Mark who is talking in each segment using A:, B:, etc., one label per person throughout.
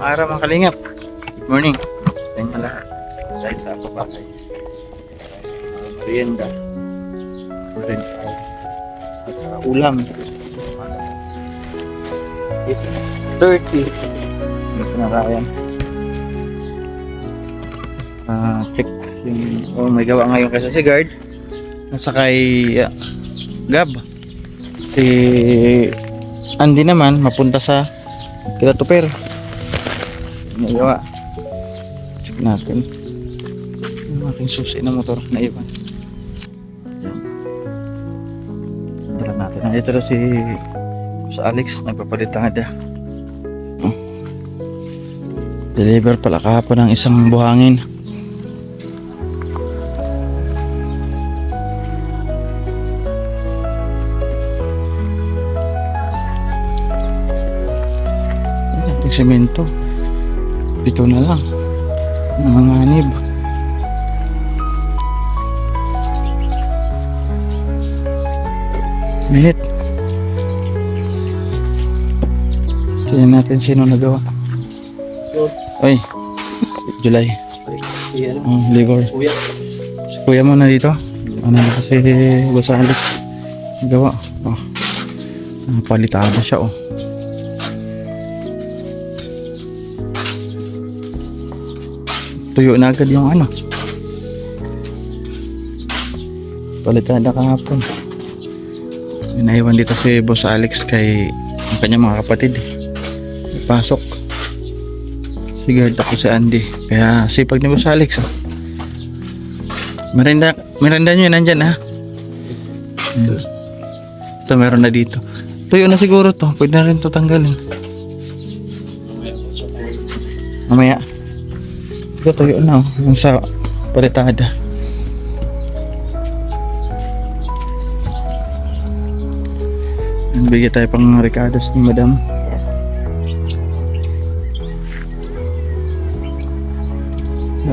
A: araw mga kalingap. Good morning sa inyo lahat. Dahil sa pabahay. Merienda. At ulam. 30. Ito na kaya. Check yung may gawa ngayon kasi si guard. Nasa kay Gab. Si Andy naman mapunta sa Kila Tuper. May gawa. Check natin yung ating susi na motor na iwan. Dala natin. Ito na si Alex, nagpapalit ang ada. Deliver pala kahapon ng isang buhangin. Ating semento. Ito na lang. Nanganganib. Minute. Tingnan natin sino nagawa. Oy, July. Ligor. Si kuya mo na dito. Ano na kasi Gonzales. Gawa. Oh. Palitado siya oh. Tuyo na agad yung ano. Palitada kahapon. Inaiwan dito si Boss Alex kay ang kanyang mga kapatid. Pasok. Si guard ako si Andy. Kaya sipag ni Boss Alex oh. Merenda nyo nandyan ha. Ito meron na dito. Tuyo na siguro to. Pwede na rin to tanggalin. Mamaya. Ito tuyo na oh. Yung sa palitada. Bigyan tayo pang recados ni Madam.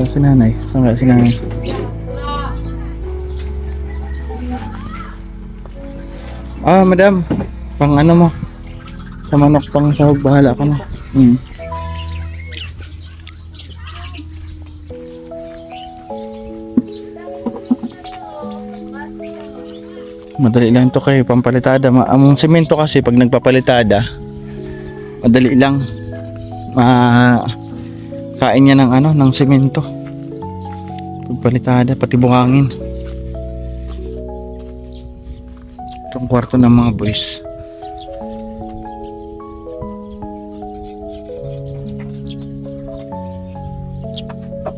A: Si nanay. Saan nga si nanay? Madam. Pang ano mo? Sa manok pang sahog. Bahala ka na. Madali lang to kay pampalitada. Ang semento kasi pag nagpapalitada, madali lang. Kain niya ng ano, ng semento. Pagpalitada, pati buhangin. Itong kwarto ng mga boys.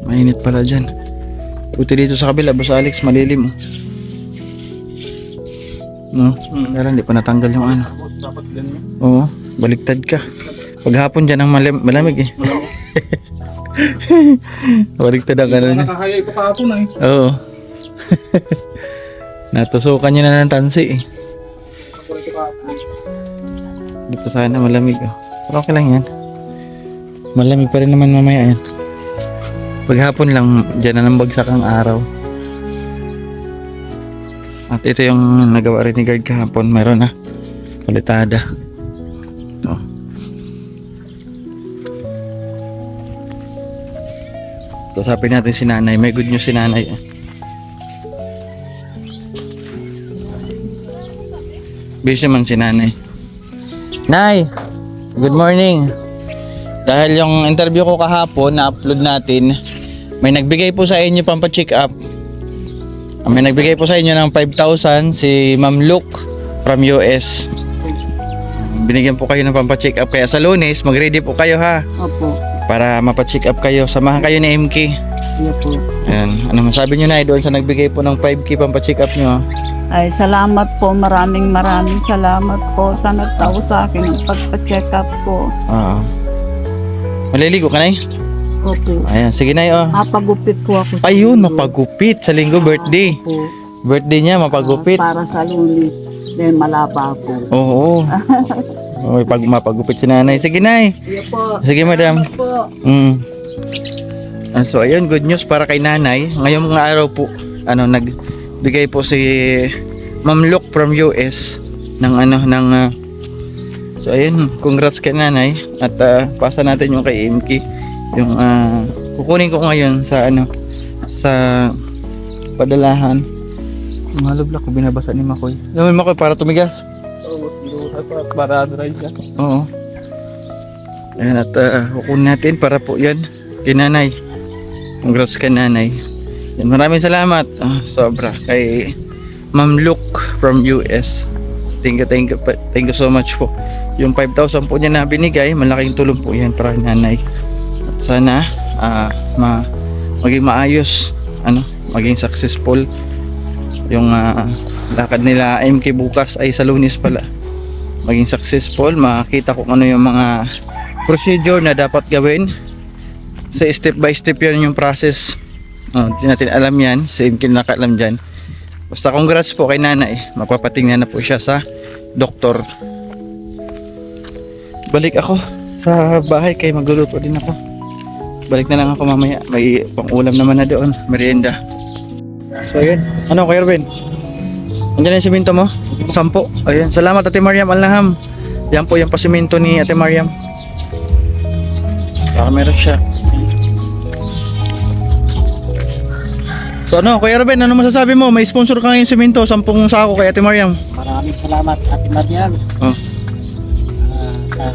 A: Mainit pala dyan. Buti dito sa kabila, Boss Alex, malilim. No? Pero hindi pa natanggal yung ano. Oo, baliktad ka. Paghapon dyan ang malamig eh. Baliktad ang ano niya.
B: Nakahayay pa kahapon eh.
A: Oo. Natusukan niya na ng tansi eh. Dito sana malamig oh. Pero okay lang yan. Malamig pa rin naman mamaya yan. Paghapon lang dyan na nang bagsak ang araw. At ito yung nagawa rin ni guard kahapon. Meron na palitada. Ito. Usapin natin si nanay. May good news si nanay. Busy man si nanay. Nay! Good morning! Dahil yung interview ko kahapon na-upload natin, may nagbigay po sa inyo pampa-check up. May nagbigay po sa inyo ng 5,000 si Ma'am Luke from US. Binigyan po kayo ng pampa-check up. Kaya sa Lunes, mag-ready po kayo ha.
C: Opo.
A: Para mapa-check up kayo. Samahan kayo ni MK.
C: Iya po.
A: Ayan. Ano masabi nyo na doon sa nagbigay po ng 5K pampa-check up nyo?
C: Ay, salamat po. Maraming salamat po sa nagtao sa akin ng pagpa-check up po.
A: Maliligo ka na eh?
C: Opo.
A: Ayan. Sige na oh.
C: Mapagupit po ako.
A: Ayun, mapagupit. Sa linggo birthday.
C: Opo.
A: Birthday niya, mapagupit.
C: Para sa Lunes. Dahil malaba po.
A: Oo. May mapagupit si nanay. Sige nay.
C: Iya po.
A: Sige madam.
C: Salamat po.
A: So ayun, good news para kay nanay. Ngayong mga araw po, nagbigay po si Ma'am Luke from US ng So ayun, congrats kay nanay. At pasa natin yung kay MK. Yung kukunin ko ngayon sa sa padalahan. Yung halobla ko binabasa ni Makoy. Yung Makoy para tumigas.
B: Para dry siya.
A: Oo. Ayan, at kukunin natin para po yan kay nanay. Congrats kay nanay. Yan, maraming salamat. Sobra kay Ma'am Luke from US. Thank you so much po. Yung 5,000 po niya na binigay, malaking tulong po yan para kay nanay. At sana maging maayos, maging successful yung lakad nila MK bukas ay sa Lunes pala. Maging successful, makita kung ano yung mga procedure na dapat gawin. Sa step by step yan yung process. Hindi natin alam yan, si MK nakaalam dyan. Basta congrats po kay nanay, mapapatingnan na po siya sa doktor. Balik ako sa bahay kay magluluto din ako. Balik na lang ako mamaya, may pang ulam naman na doon, merienda. So yun, Kuya Ruben? Andiyan na yung siminto mo? 10. Ayan, salamat Ate Mariam Alnaham. Yan po yung pasiminto ni Ate Mariam. Baka meron siya. So Kuya Ruben, ano masasabi mo? May sponsor ka ngayon siminto, 10 sako kay Ate Mariam.
B: Maraming salamat Ate Mariam.
A: Oh.
B: Sa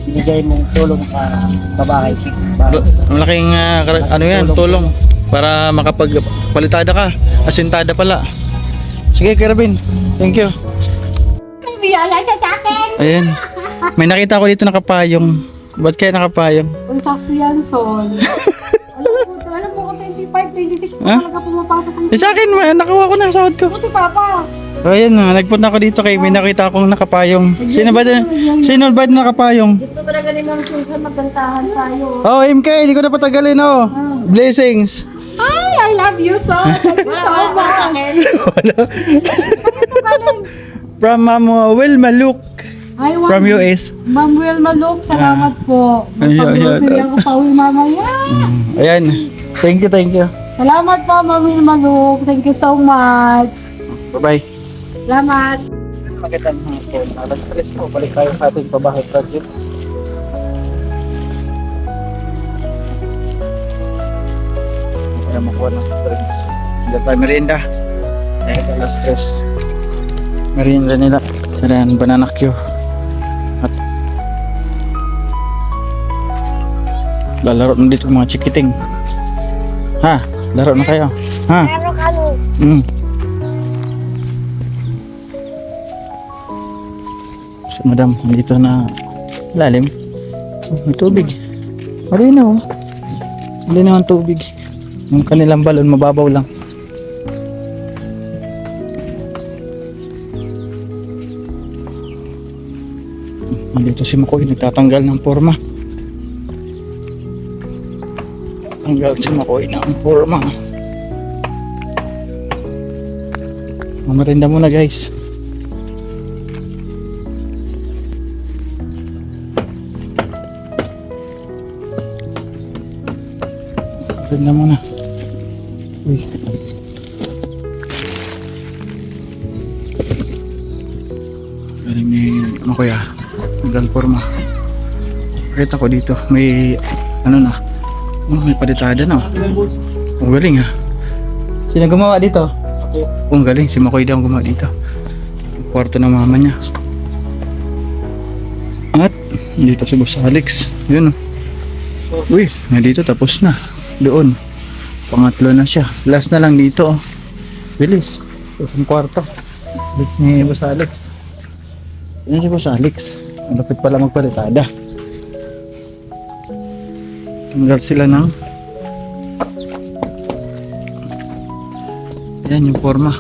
B: binigay mong tulong sa babae 6.
A: Malaking yan, tulong para makapagpalitada ka. Asintada pala. Sige Kuya Ruben, thank you.
D: May biyaya siya sa akin.
A: Ayan. May nakita ko dito nakapayong. Ba't kaya nakapayong?
D: Ang sakto yan, Son. Alam mo ko 25, 26
A: Ha?
D: talaga pumapasok ang
A: Sa akin, nakuha ko na sahod ko.
D: Buti, Papa.
A: Ayan na, nagpunta ako dito kay may nakita akong nakapayong. Sino ba nakapayong?
D: Gusto talaga ni Ma'am Susan magkantahan tayo.
A: Oh, MK, hindi ko na patagalin oh. Blessings.
D: Ay, I love you, Son. Thank you so much.
A: From Wilma Luke
D: Ay,
A: from US.
D: Ma'am Wilma Luke, salamat po. Magpag-grocery ako pa uwi mamaya.
A: Ayan. Thank you.
D: Salamat po, Ma'am Wilma Luke. Thank you so much.
A: Bye-bye.
D: Salamat.
B: Magandang hapon. Alas 3 po, balik tayo sa ating pabahay project.
A: Kaya makuha ng drinks. Hindi tayo merienda. Ayan, alas 3. Merienda nila. Sarayan, banana Q. At lalaro na dito mga chikiting. Ha? Laro na kayo? Ha?
D: Laro kami.
A: So, madam, dito na lalim. May tubig. Malinaw. Malinaw ang tubig. Yung kanilang balon, mababaw lang. Nandito si Makoy, nagtatanggal ng forma. Tanggal si Makoy ng forma. Mamarinda muna guys. Mamarinda muna. Uy. Galing ni Makoy tanggal forma. Kita ko dito may may palitada na. Ang galing ha. Sino gumawa dito? Ang galing, si Makoy daw ang gumawa dito. Ang kwarto ng mama niya. At dito si Boss Alex. Yun. Uy, dito tapos na. Doon. Pangatlo na siya. Last na lang dito. Bilis. Isang kwarto. Bilis ni Boss Alex. Yan si Boss Alex. Malapit pala magpalitada. Tanggal sila ng yan yung forma.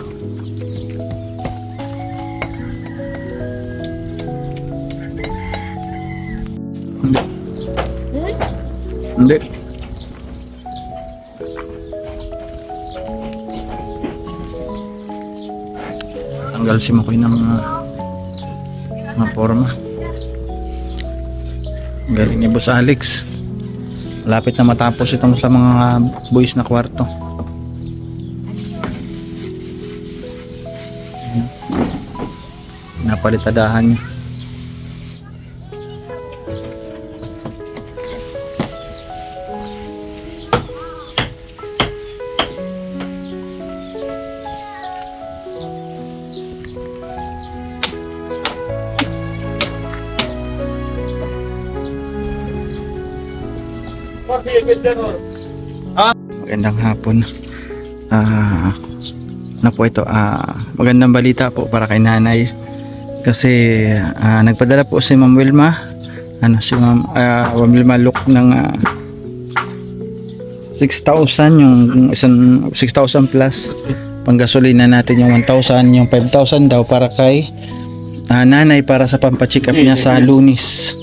A: Hindi. Tanggal si Makoy ng mga forma. Ang galing ni Boss Alex. Malapit na matapos itong sa mga boys na kwarto. Napalitadahan niya. Magandang hapon. Na po ito, magandang balita po para kay nanay. Kasi nagpadala po si Ma'am Wilma, si Ma'am Wilma Look ng 6,000, yung isang 6,000 plus panggasolina natin, yung 1,000, yung 5,000 daw para kay nanay, para sa pampacheck up niya sa Lunis.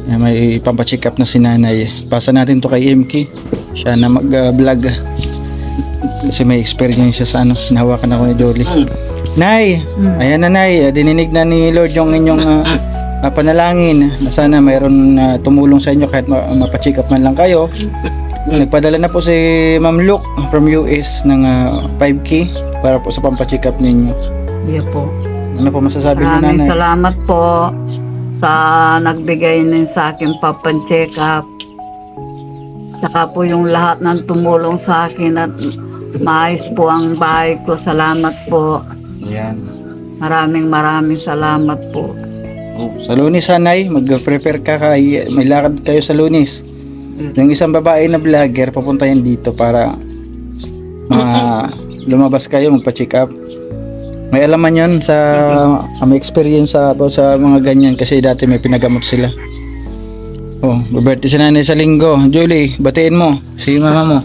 A: May pampacheck up na si nanay. Pasa natin to kay MK, siya na mag-vlog kasi may experience siya sa hinahawakan ako ni Dolly. Nay, ayan na Nay, dininig na ni Lord yung inyong panalangin na sana mayroon tumulong sa inyo kahit mapacheck up man lang kayo. Nagpadala na po si Ma'am Luke from US ng 5K para po sa pampacheck up ninyo.
C: Iya po.
A: Ano po masasabi niyo,
C: Maraming
A: nanay?
C: salamat po sa nagbigay din sa akin papan-check up. Saka po yung lahat ng tumulong sa akin at maayos po ang bahay ko. Salamat po.
A: Ayan.
C: Maraming salamat po.
A: Sa Lunis, Nay, mag-prepare ka may lakad kayo sa Lunis. Yung isang babae na vlogger, papuntahin dito para lumabas kayo, magpa-check up. May alaman yun sa may experience sa mga ganyan kasi dati may pinagamot sila. Oh, birthday si nanay sa linggo. Julie, batiin mo si mama mo.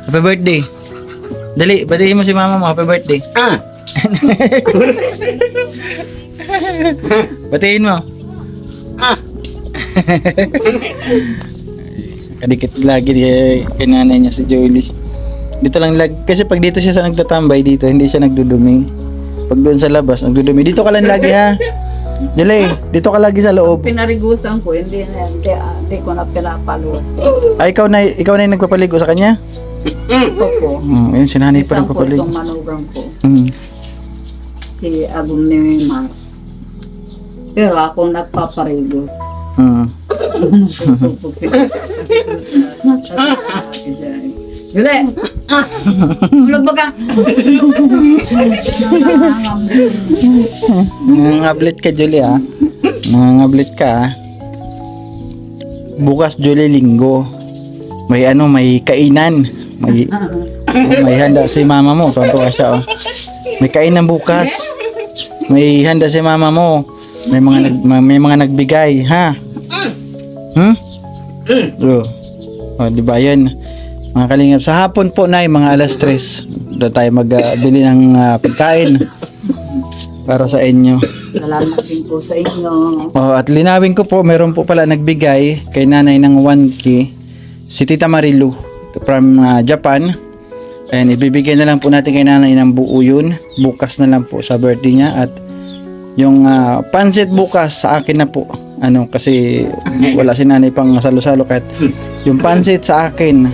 A: Happy birthday. Dali, batiin mo si mama mo. Happy birthday. Batiin mo. Kadikit lagi kay nanay niya si Julie. Dito lang lagi kasi pag dito siya sa nagtatambay dito, hindi siya nagdudumi. Pag doon sa labas, nagdudumi. Dito ka lang lagi ha. Julie, dito ka lagi sa loob.
C: Pinarigusan ko, hindi ko na pinapalo.
A: Ay, ikaw na yung nagpapaligo sa kanya?
C: Opo.
A: Ayun, si nanay pa
C: Isang po
A: nagpapaligo.
C: itong manugang ko.
A: Mm.
C: Si Abong ni Mar. Pero ako nagpaparigo. Jule! Ulog ba ka?
A: Nangangablit ka, Julie ha. Nangangablit ka ha. Bukas, Julie, linggo. May kainan. May handa si mama mo. Tuwa siya oh. May kainan bukas. May handa si mama mo. May mga nagbigay, ha? Oh, di ba 'yan? Mga kalingap, sa hapon po na mga alas 3 doon tayo magbili ng pagkain para sa inyo.
C: Salamat din po sa inyo.
A: Oh, at linawin ko po, meron po pala nagbigay kay nanay ng 1K, si Tita Marilu from Japan. And ibibigay na lang po natin kay nanay ng buo yun. Bukas na lang po sa birthday niya. At yung pansit bukas sa akin na po. Kasi wala si nanay pang salo-salo. Kahit yung pansit sa akin,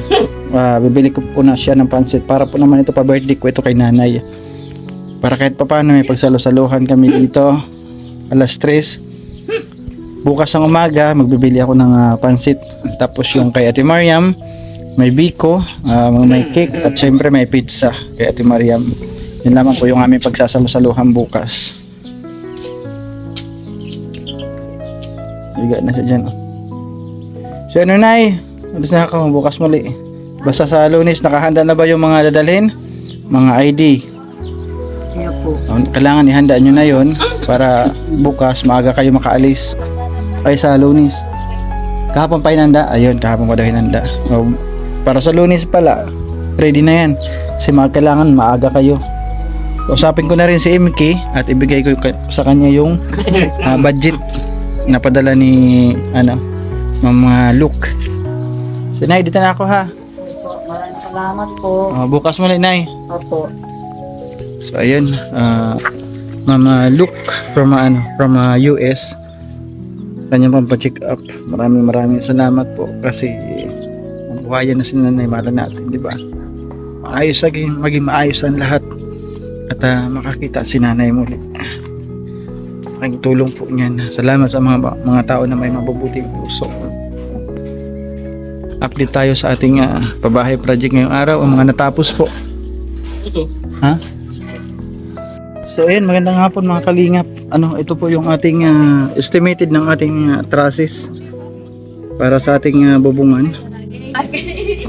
A: bibili ko po na siya ng pansit. Para po naman ito pa birthday ko ito kay nanay. Para kahit pa paano may pagsalo-saluhan kami dito. Alas 3. Bukas ng umaga, magbibili ako ng pansit. Tapos yung kay Ate Mariam, may biko, may cake, at syempre may pizza kay Ate Mariam. Yun lamang po yung aming pagsasalo-saluhan bukas. Liga na siya dyan. So ano Nay, alis na ako, bukas muli. Basta sa Lunes, nakahanda na ba yung mga dadalhin? Mga ID.
C: Kaya po.
A: Kailangan ihanda nyo na yon para bukas maaga kayo makaalis. Ay sa Lunes. Kahapon pa hinanda? Ayun, kahapon pa daw hinanda. Para sa Lunes pala, ready na yan. Kasi kailangan maaga kayo. Usapin ko na rin si MK at ibigay ko sa kanya yung budget na padala ni Ma'am Luke. So Nay, dito na ako ha.
C: Maraming salamat po.
A: Bukas muli Nay.
C: Opo.
A: So ayun, Ma'am Luke from US. Kanyang pampacheck up. Maraming salamat po kasi buhayan na si nanay, mahal natin, di ba? Maging maayos ang lahat at makakita si nanay muli. Ang tulong po niyan. Salamat sa mga tao na may mabubuting puso. Update tayo sa ating pabahay project ngayong araw, ang mga natapos po. Ha? So ayun, magandang hapon mga kalingap. Ito po yung ating estimated ng ating trusses para sa ating bubungan.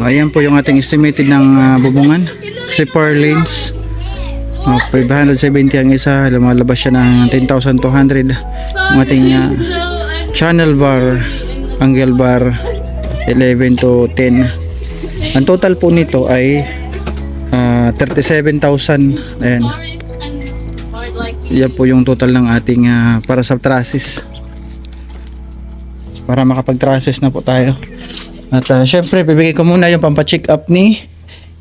A: Ayan po yung ating estimated ng bubungan. 4 lanes. 570 ang isa. Lumalabas siya ng 10,200. Ang ating channel bar, angle bar, 11 to 10. Ang total po nito ay 37,000. Ayan. Yan po yung total ng ating para sa trusses. Para makapag-trusses na po tayo. At syempre, bibigay ko muna yung pampacheck up ni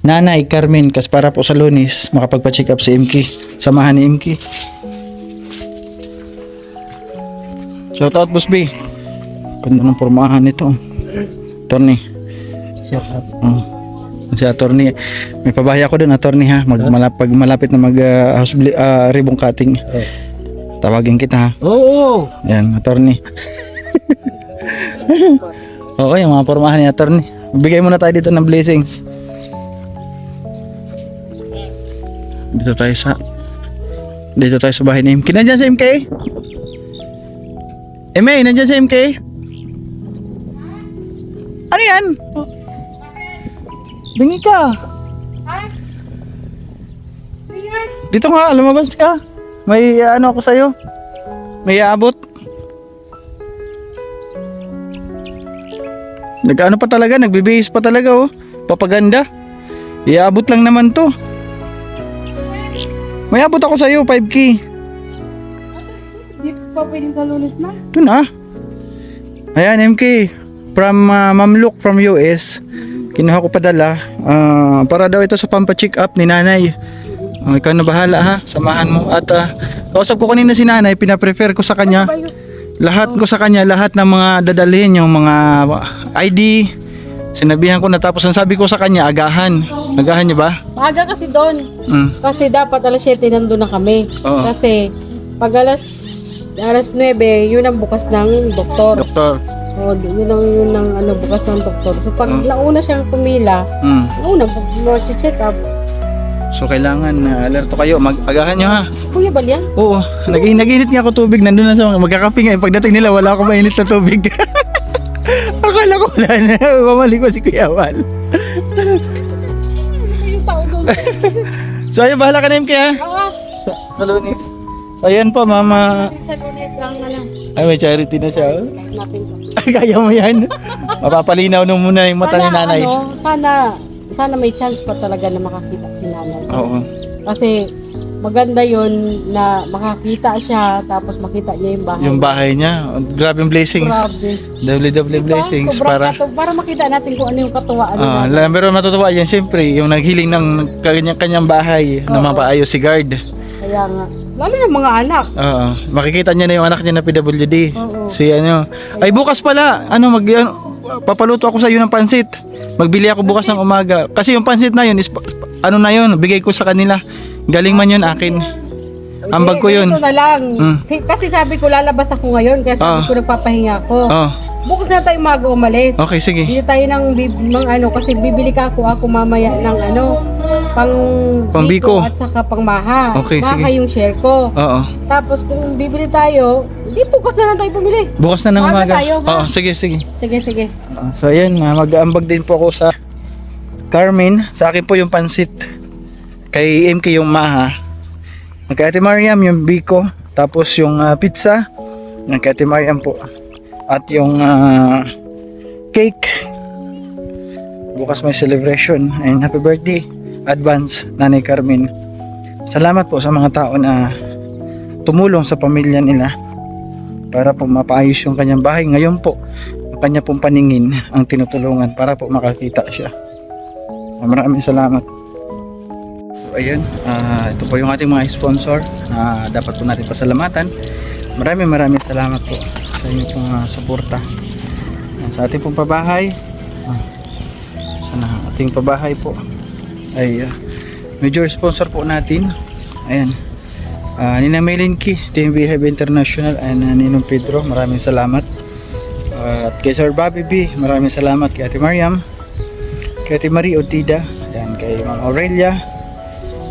A: Nanay Carmen kasi para po sa Lunes makapagpa-check up si MK. Samahan ni MK. Shout out, Boss B. Ganda ng pormahan nito. Attorney.
B: Shout out.
A: Si attorney. May pabahay ako dun, attorney ha. Pag malapit na mag ribbon cutting. Tawagin kita ha.
B: Oo.
A: Yan, attorney. Oo, yung mga pormahan ni attorney. Bigay muna tayo dito ng blessings. Dito tayo sa bahay ni MK. Nandyan si MK? May, nandyan si MK? Ano yan? Bingi ka. Dito nga, lumabas ka. May ano ako sa'yo. May aabot. Nag-ano pa talaga, nagbibihis pa talaga oh. Papaganda. Iabot lang naman to. May abot ako sa'yo, 5K.
D: Dito pa pwedeng sa Lunes na.
A: Ito na. Ayan, MK. From Ma'am Luke from US. Kinuha ko padala. Para daw ito sa pampacheck up ni nanay. Ikaw na bahala ha. Samahan mo. At kausap ko kanina si nanay. Pinaprefer ko sa kanya. Lahat ng mga dadalhin. Yung mga ID. Sinabihan ko na tapos ang sabi ko sa kanya, agahan. Agahan niya ba?
D: Maaga kasi doon. Kasi dapat alas 7 nandun na kami.
A: Oo.
D: Kasi pag alas 9, yun ang bukas ng doktor.
A: Doktor.
D: O, yun ang ano, bukas ng doktor. So pag nauna siyang pumila, nauna mag-check up.
A: So kailangan alerto kayo. Agahan nyo ha.
D: Kuya Balyan?
A: Oo. Nag-init nga ako tubig. Nandun na sa mga magkakape nga. Pagdating nila wala akong mainit na tubig. Akala ko wala na. Mamali ko si Kuya Wal.
D: Yung tao doon.
A: So ayun, bahala ka na MK ha.
D: Oo.
A: Sa Lunes. So ayan po mama.
D: Sa Lunes lang na lang.
A: Ay may charity na siya. Oh.
D: Natin ko.
A: Kaya mo yan. Mapapalinaw nung muna yung mata ni nanay.
D: Sana may chance pa talaga na makakita si nanay.
A: Oo.
D: Kasi maganda yon na makakita siya tapos makita niya yung bahay.
A: Yung bahay niya. Grabe yung blessings.
D: Grabe.
A: Double blessings para
D: Para makita natin kung ano yung katuwaan
A: pero matutuwa yan siyempre yung naghiling ng kanyang bahay na mapaayos si guard.
D: Kaya nga. Lalo ng mga anak.
A: Oo. Makikita niya na yung anak niya na PWD.
D: Oo.
A: Si ano. Ay bukas pala. Papaluto ako sa iyo ng pansit. Magbili ako bukas ng umaga. Kasi yung pansit na yun is bigay ko sa kanila. Galing man yun akin. Ambag ko yun.
D: Ito na lang. Kasi sabi ko lalabas ako ngayon kaya sabi ko nagpapahinga ako. Bukas na tayo umaga umalis.
A: Okay, sige.
D: Bili tayo ng kasi bibili ako mamaya ng pang
A: biko
D: at saka pang maha.
A: Okay,
D: maha
A: sige.
D: yung share ko.
A: Oo.
D: Tapos kung bibili tayo, di bukas na lang tayo pumili.
A: Bukas na ng
D: Maaga
A: umaga.
D: tayo, ha?
A: Oo, sige.
D: Sige.
A: So ayan, mag-aambag din po ako sa Carmen. Sa akin po yung pansit. Kay MK yung maha. Kay Ate Mariam yung biko. Tapos yung pizza. Kay Ate Mariam po. At yung cake. Bukas may celebration. And happy birthday advance Nanay Carmen. Salamat po sa mga tao na tumulong sa pamilya nila para po mapaayos yung kanyang bahay. Ngayon po ang kanya pong paningin ang tinutulungan para po makakita siya. Maraming salamat. So ayun, ito po yung ating mga sponsor na dapat po natin pasalamatan. Maraming salamat po sa inyong pong suporta. Sa ating pong pabahay, sa ating pabahay po ay major sponsor po natin. Ayan, Nina Melinki, TMB Heavy International, and Ninong Pedro, maraming salamat. At kay Sir Bobby B, maraming salamat. Kay Ate Mariam, kay Ate Marie Otida, ayan, kay Ma'am Aurelia,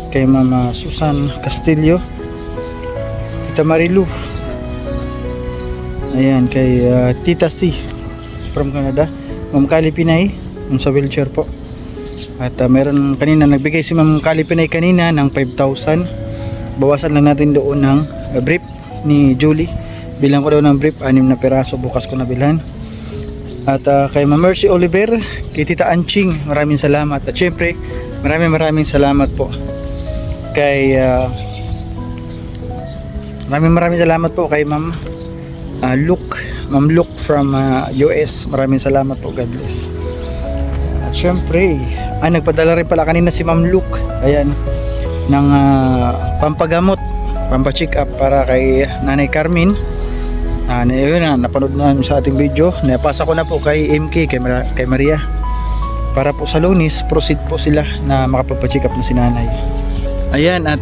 A: kay Mama Susan Castillo, Tita Marilu, ayan, kay Tita C from Canada, Ma'am Kali Pinay,
B: yung sa wheelchair po. At meron kanina, nagbigay si Ma'am Kali Pinay kanina ng 5,000. Bawasan lang natin doon ng brief ni Julie. Bilang ko daw ng brief, 6 na piraso, bukas ko na bilhan. At kay Ma'am Mercy Oliver, kay Tita Anching, maraming salamat. At syempre, maraming salamat po kay maraming salamat po kay Ma'am Luke from US. Maraming salamat po, God bless. At syempre, nagpadala rin pala kanina si Ma'am Luke, ayan, ng pampagamot, pampacheck up para kay Nanay Carmen. Yun na, napanood na sa ating video. Napasa ko na po kay MK, kay Maria, para po sa Lunes proceed po sila na makapagpa-check up na si Nanay. Ayan, at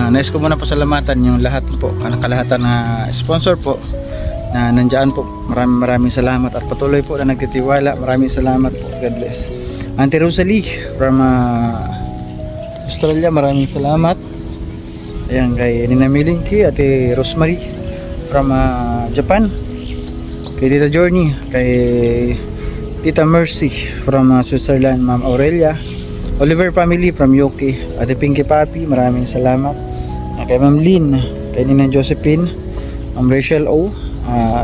B: nais ko muna pasalamatan yung lahat po, kalahatan na sponsor po na nandiyan po. Maraming salamat at patuloy po na nagtitiwala. Maraming salamat po, God bless. Auntie Rosalie from Australia, maraming salamat. Ayan, kay Nina Milinki, Ate Rosemary from Japan, kay Tita Journey, kay Tita Mercy from Switzerland, Ma'am Aurelia, Oliver family from UK, Ate Pinky Papi, maraming salamat. Kay Ma'am Lynn, kay Nina Josephine, Ma'am Rachel O,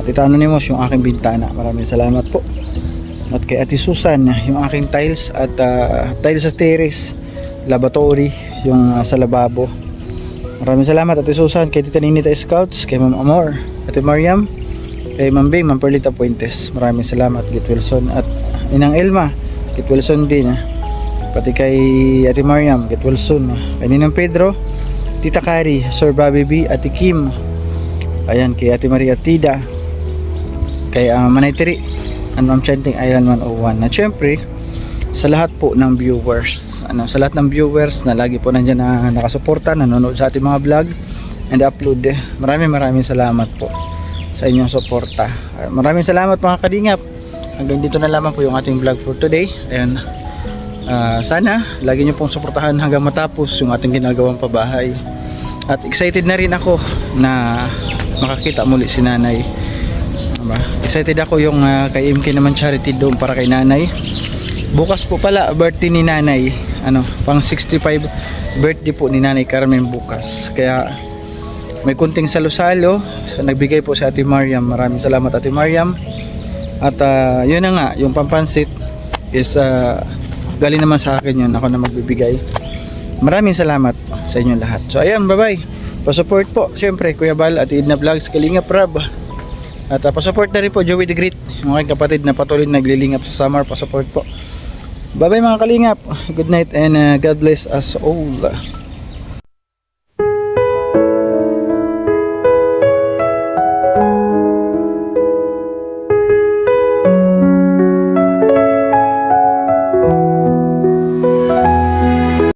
B: Tita Anonymous, yung aking bintana, maraming salamat po. At kay Ate Susan, yung aking tiles, at tiles sa terrace, lavatory, yung sa lababo. Maraming salamat Ate Susan, kay Tita Ninita Scouts, kay Ma'am Amor, Ate Mariam, kay Ma'am Bing, Ma'am Perlita Puentes, maraming salamat. Git Wilson at Inang Elma, Git Wilson din, pati kay Ate Mariam, Git Wilson, kay Ninang Pedro, Tita Kari, Sir Bobby B, Ate Kim, ayan, kay Ate Maria Tida, kay Manay Tiri, and Ma'am Chanting Island 101. At syempre, sa lahat po ng viewers, sa lahat ng viewers na lagi po nandiyan na nakasuporta, nanonood sa ating mga vlog and upload, maraming salamat po sa inyong suporta. Maraming salamat mga kalingap. Hanggang dito na lamang po yung ating vlog for today. Ayan, sana lagi nyo pong suportahan hanggang matapos yung ating ginagawang pabahay. At excited na rin ako na makakita muli si Nanay. Excited ako yung kay MK naman charity doon para kay Nanay. Bukas po pala birthday ni Nanay, pang 65 birthday po ni Nanay Carmen bukas. Kaya may kunting salo-salo, nagbigay po si Ate Mariam. Maraming salamat Ate Mariam. At yun na nga, yung pampansit is galing naman sa akin yun, ako na magbibigay. Maraming salamat sa inyong lahat. So ayan, bye-bye. Pa-support po, syempre Kuya Bal at Edna Vlogs, Kalingap Rab. At pa-support na rin po Joey the Great, yung aking kapatid na patuloy naglilingap sa summer. Pa-support po. Bye bye mga kalingap. Good night and God bless us all.